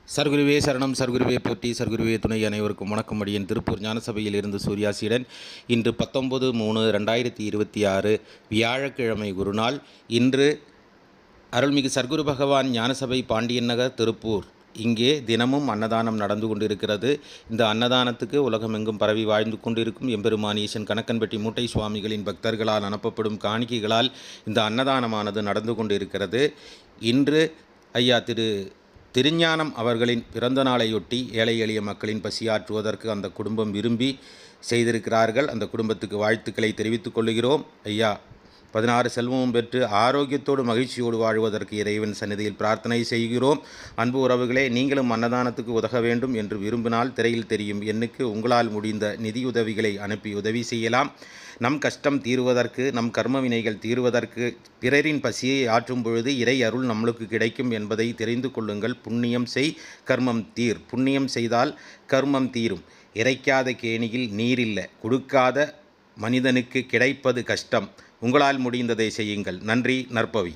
சர்க்குருவே சரணம், சர்க்குருவே போற்றி, சர்க்குருவே துணை. அனைவருக்கும் வணக்கம். அடியேன் திருப்பூர் ஞானசபையில் இருந்து சூர்யாசீடன். இன்று 19/3/2026 வியாழக்கிழமை குருநாள். இன்று அருள்மிகு சர்க்குரு பகவான் ஞானசபை, பாண்டியன் நகர், திருப்பூர். இங்கே தினமும் அன்னதானம் நடந்து கொண்டிருக்கிறது. இந்த அன்னதானத்துக்கு உலகமெங்கும் பரவி வாழ்ந்து கொண்டிருக்கும் எம்பெருமான் ஈசன் கணக்கன்பட்டி மூட்டை சுவாமிகளின் பக்தர்களால் அனுப்பப்படும் காணிக்கைகளால் இந்த அன்னதானமானது நடந்து கொண்டிருக்கிறது. இன்று ஐயா திருஞானம் அவர்களின் பிறந்த நாளையொட்டி ஏழை எளிய மக்களின் பசியாற்றுவதற்கு அந்த குடும்பம் விரும்பி செய்திருக்கிறார்கள். அந்த குடும்பத்துக்கு வாழ்த்துக்களை தெரிவித்துக் கொள்கிறோம். ஐயா 16 செல்வமும் பெற்று ஆரோக்கியத்தோடு மகிழ்ச்சியோடு வாழ்வதற்கு இறைவன் சந்நிதியில் பிரார்த்தனை செய்கிறோம். அன்பு உறவுகளே, நீங்களும் அன்னதானத்துக்கு உதவ வேண்டும் என்று விரும்பினால் திரையில் தெரியும் எண்ணுக்கு உங்களால் முடிந்த நிதியுதவிகளை அனுப்பி உதவி செய்யலாம். நம் கஷ்டம் தீர்வதற்கு, நம் கர்ம வினைகள் தீர்வதற்கு, பிறரின் பசியை ஆற்றும் பொழுது இறை அருள் நம்மளுக்கு கிடைக்கும் என்பதை தெரிந்து கொள்ளுங்கள். புண்ணியம் செய், கர்மம் தீர். புண்ணியம் செய்தால் கர்மம் தீரும். இறைக்காத கேணியில் நீரில்ல, கொடுக்காத மனிதனுக்கு கிடைப்பது கஷ்டம். உங்களால் முடிந்ததை செய்யுங்கள். நன்றி. நற்பவி.